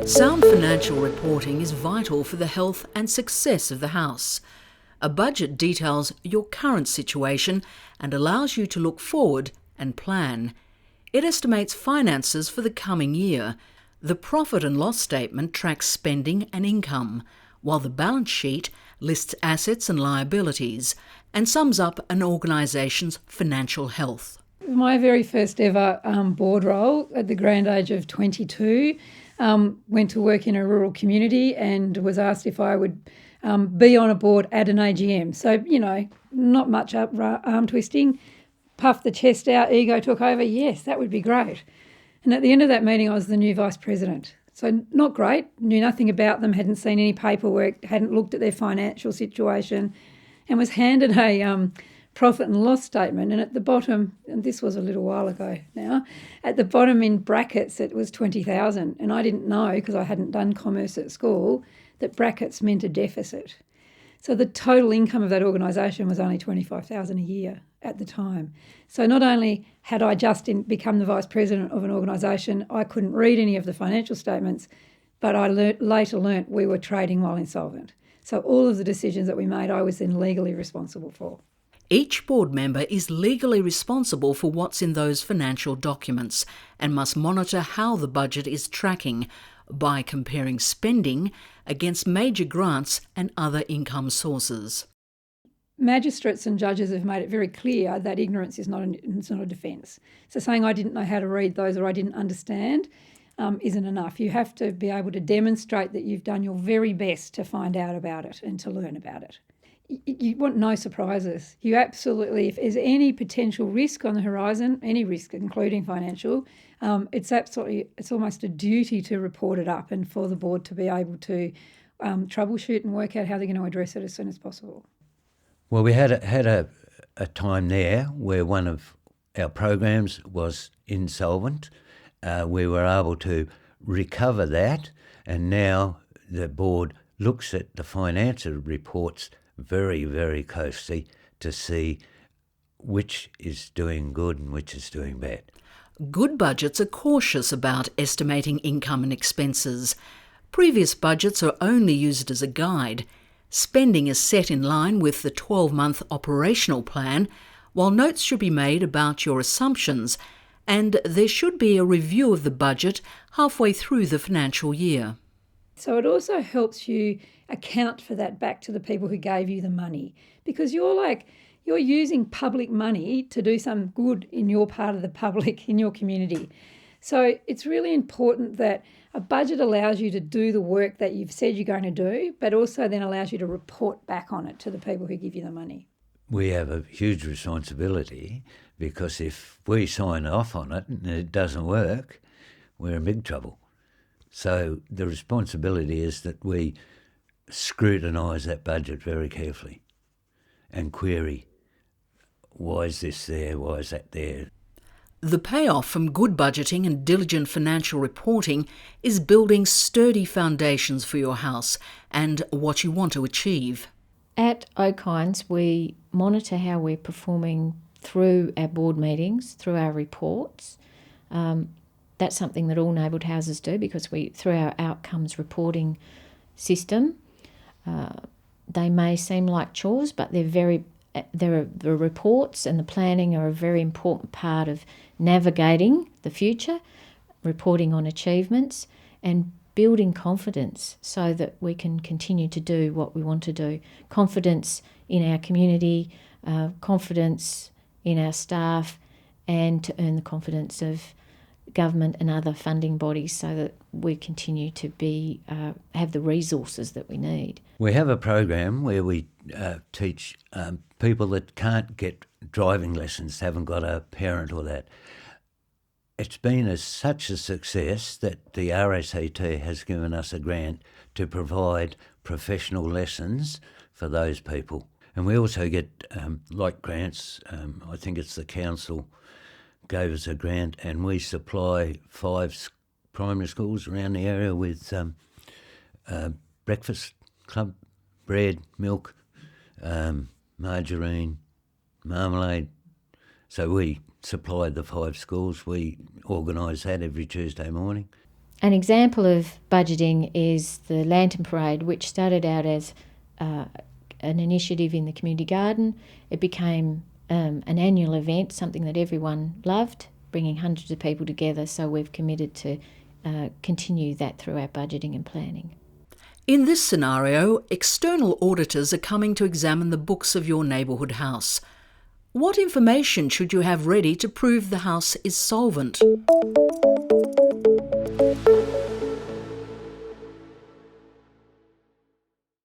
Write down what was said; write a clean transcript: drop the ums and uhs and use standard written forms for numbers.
Sound financial reporting is vital for the health and success of the house. A budget details your current situation and allows you to look forward and plan. It estimates finances for the coming year. The profit and loss statement tracks spending and income, while the balance sheet lists assets and liabilities and sums up an organisation's financial health. My very first ever board role at the grand age of 22, went to work in a rural community and was asked if I would be on a board at an AGM. So, not much arm twisting, puffed the chest out, ego took over. Yes, that would be great. And at the end of that meeting, I was the new vice president. So not great, knew nothing about them, hadn't seen any paperwork, hadn't looked at their financial situation, and was handed a profit and loss statement. And at the bottom, and this was a little while ago now, at the bottom in brackets it was 20,000. And I didn't know, because I hadn't done commerce at school, that brackets meant a deficit. So the total income of that organisation was only 25,000 a year at the time. So not only had I just become the vice president of an organisation, I couldn't read any of the financial statements, but I later learnt we were trading while insolvent. So all of the decisions that we made, I was then legally responsible for. Each board member is legally responsible for what's in those financial documents and must monitor how the budget is tracking by comparing spending against major grants and other income sources. Magistrates and judges have made it very clear that ignorance is not a defence. So saying I didn't know how to read those or I didn't understand isn't enough. You have to be able to demonstrate that you've done your very best to find out about it and to learn about it. You want no surprises. You absolutely, if there's any potential risk on the horizon, any risk, including financial, it's almost a duty to report it up and for the board to be able to troubleshoot and work out how they're going to address it as soon as possible. Well, we had a time there where one of our programs was insolvent. We were able to recover that, and now the board looks at the financial reports very, very closely to see which is doing good and which is doing bad. Good budgets are cautious about estimating income and expenses. Previous budgets are only used as a guide. Spending is set in line with the 12-month operational plan, while notes should be made about your assumptions, and there should be a review of the budget halfway through the financial year. So it also helps you account for that back to the people who gave you the money, because you're using public money to do some good in your part of the public, in your community. So it's really important that a budget allows you to do the work that you've said you're going to do, but also then allows you to report back on it to the people who give you the money. We have a huge responsibility, because if we sign off on it and it doesn't work, we're in big trouble. So the responsibility is that we scrutinise that budget very carefully and query, why is this there, why is that there? The payoff from good budgeting and diligent financial reporting is building sturdy foundations for your house and what you want to achieve. At Oakhines, we monitor how we're performing through our board meetings, through our reports. That's something that all neighbourhood houses do, because through our outcomes reporting system, they may seem like chores, but the reports and the planning are a very important part of navigating the future, reporting on achievements and building confidence so that we can continue to do what we want to do. Confidence in our community, confidence in our staff, and to earn the confidence of government and other funding bodies so that we continue to have the resources that we need. We have a program where we teach people that can't get driving lessons, haven't got a parent or that. It's been such a success that the RACT has given us a grant to provide professional lessons for those people. And we also get like grants, I think it's the council gave us a grant, and we supply 5 primary schools around the area with breakfast club, bread, milk, margarine, marmalade. So we supplied the 5 schools. We organise that every Tuesday morning. An example of budgeting is the Lantern Parade, which started out as an initiative in the community garden. It became an annual event, something that everyone loved, bringing hundreds of people together, so we've committed to continue that through our budgeting and planning. In this scenario, external auditors are coming to examine the books of your neighbourhood house. What information should you have ready to prove the house is solvent?